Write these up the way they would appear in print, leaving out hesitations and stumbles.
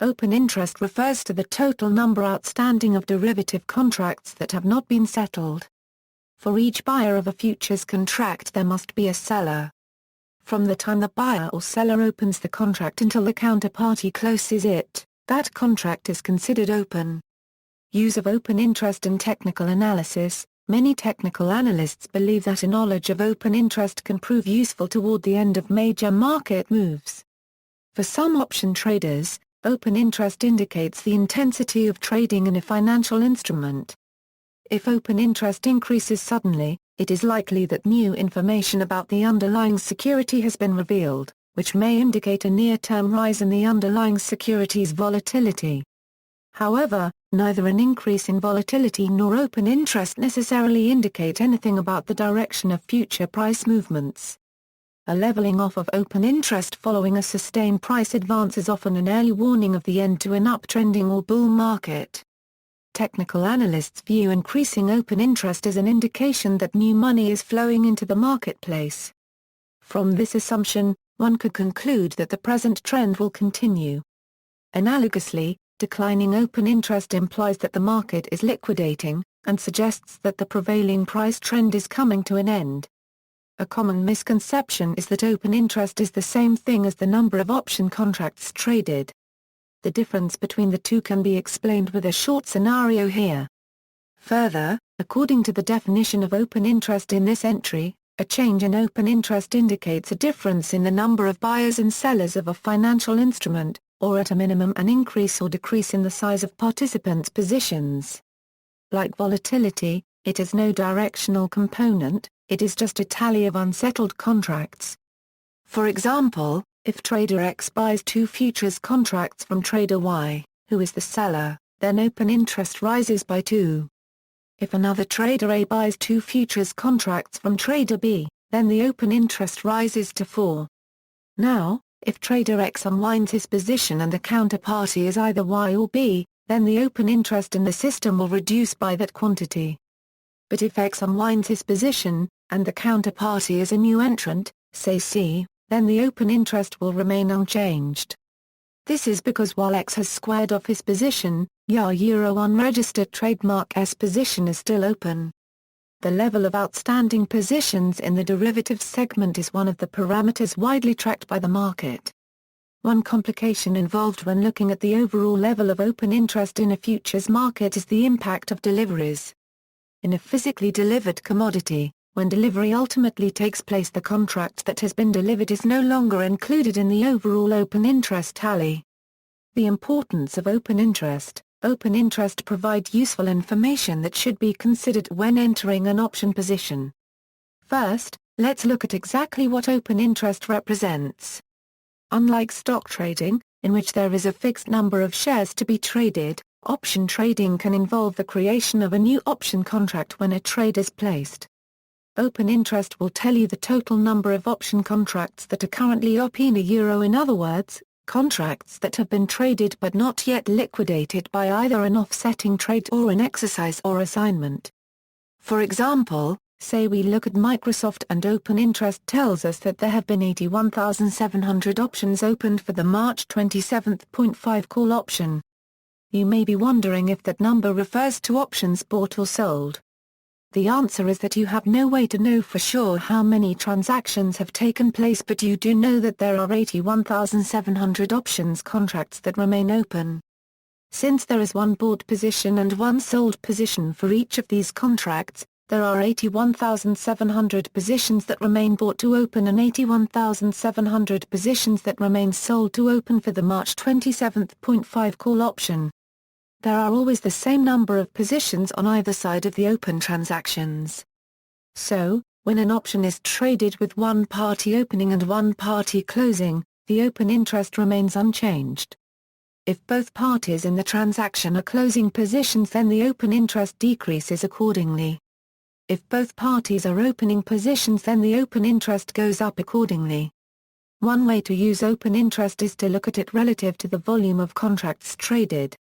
Open interest refers to the total number outstanding of derivative contracts that have not been settled. For each buyer of a futures contract there must be a seller. From the time the buyer or seller opens the contract until the counterparty closes it, that contract is considered open. Use of open interest in technical analysis. Many technical analysts believe that a knowledge of open interest can prove useful toward the end of major market moves. For some option traders, open interest indicates the intensity of trading in a financial instrument. If open interest increases suddenly, it is likely that new information about the underlying security has been revealed, which may indicate a near-term rise in the underlying security's volatility. However, neither an increase in volatility nor open interest necessarily indicate anything about the direction of future price movements. A leveling off of open interest following a sustained price advance is often an early warning of the end to an uptrending or bull market. Technical analysts view increasing open interest as an indication that new money is flowing into the marketplace. From this assumption, one could conclude that the present trend will continue. Analogously, declining open interest implies that the market is liquidating, and suggests that the prevailing price trend is coming to an end. A common misconception is that open interest is the same thing as the number of option contracts traded. The difference between the two can be explained with a short scenario here. Further, according to the definition of open interest in this entry, a change in open interest indicates a difference in the number of buyers and sellers of a financial instrument, or at a minimum an increase or decrease in the size of participants' positions. Like volatility, it has no directional component, it is just a tally of unsettled contracts. For example, if trader X buys 2 futures contracts from trader Y, who is the seller, then open interest rises by 2. If another trader A buys 2 futures contracts from trader B, then the open interest rises to 4. Now, if trader X unwinds his position and the counterparty is either Y or B, then the open interest in the system will reduce by that quantity. But if X unwinds his position, and the counterparty is a new entrant, say C, then the open interest will remain unchanged. This is because while X has squared off his position, Y unregistered trademark S position is still open. The level of outstanding positions in the derivatives segment is one of the parameters widely tracked by the market. One complication involved when looking at the overall level of open interest in a futures market is the impact of deliveries. In a physically delivered commodity, when delivery ultimately takes place, the contract that has been delivered is no longer included in the overall open interest tally. The importance of open interest. Open interest provides useful information that should be considered when entering an option position. First, let's look at exactly what open interest represents. Unlike stock trading, in which there is a fixed number of shares to be traded, option trading can involve the creation of a new option contract when a trade is placed. Open interest will tell you the total number of option contracts that are currently open. In other words, contracts that have been traded but not yet liquidated by either an offsetting trade or an exercise or assignment. For example, say we look at Microsoft and open interest tells us that there have been 81,700 options opened for the March 27.5 call option. You may be wondering if that number refers to options bought or sold. The answer is that you have no way to know for sure how many transactions have taken place, but you do know that there are 81,700 options contracts that remain open. Since there is one bought position and one sold position for each of these contracts, there are 81,700 positions that remain bought to open and 81,700 positions that remain sold to open for the March 27.5 call option. There are always the same number of positions on either side of the open transactions. So, when an option is traded with one party opening and one party closing, the open interest remains unchanged. If both parties in the transaction are closing positions, then the open interest decreases accordingly. If both parties are opening positions, then the open interest goes up accordingly. One way to use open interest is to look at it relative to the volume of contracts traded.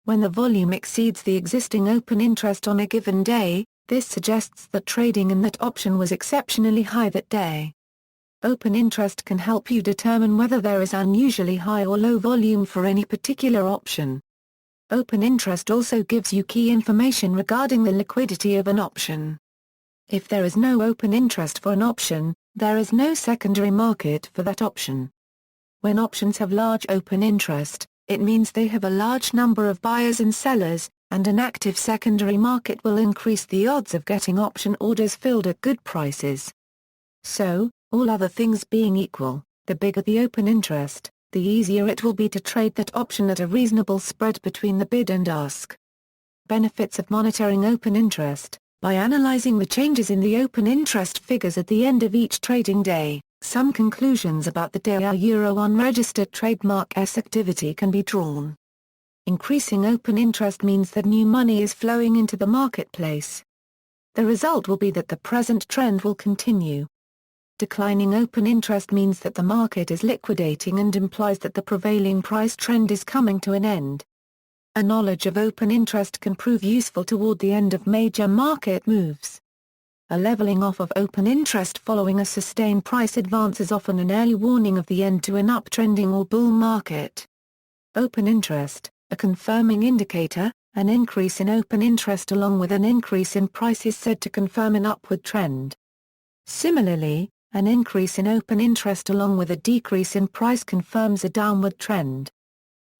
When the volume exceeds the existing open interest on a given day, this suggests that trading in that option was exceptionally high that day. Open interest can help you determine whether there is unusually high or low volume for any particular option. Open interest also gives you key information regarding the liquidity of an option. If there is no open interest for an option, there is no secondary market for that option. When options have large open interest, it means they have a large number of buyers and sellers, and an active secondary market will increase the odds of getting option orders filled at good prices. So, all other things being equal, the bigger the open interest, the easier it will be to trade that option at a reasonable spread between the bid and ask. Benefits of monitoring open interest. By analyzing the changes in the open interest figures at the end of each trading day, some conclusions about the unregistered trademark's activity can be drawn. Increasing open interest means that new money is flowing into the marketplace. The result will be that the present trend will continue. Declining open interest means that the market is liquidating and implies that the prevailing price trend is coming to an end. A knowledge of open interest can prove useful toward the end of major market moves. A leveling off of open interest following a sustained price advance is often an early warning of the end to an uptrending or bull market. Open interest, a confirming indicator. An increase in open interest along with an increase in price is said to confirm an upward trend. Similarly, an increase in open interest along with a decrease in price confirms a downward trend.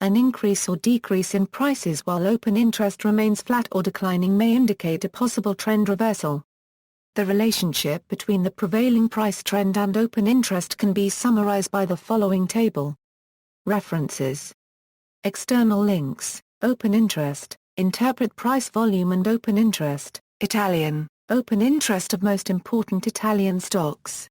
An increase or decrease in prices while open interest remains flat or declining may indicate a possible trend reversal. The relationship between the prevailing price trend and open interest can be summarized by the following table. References. External links, open interest, interpret price volume and open interest, Italian, open interest of most important Italian stocks.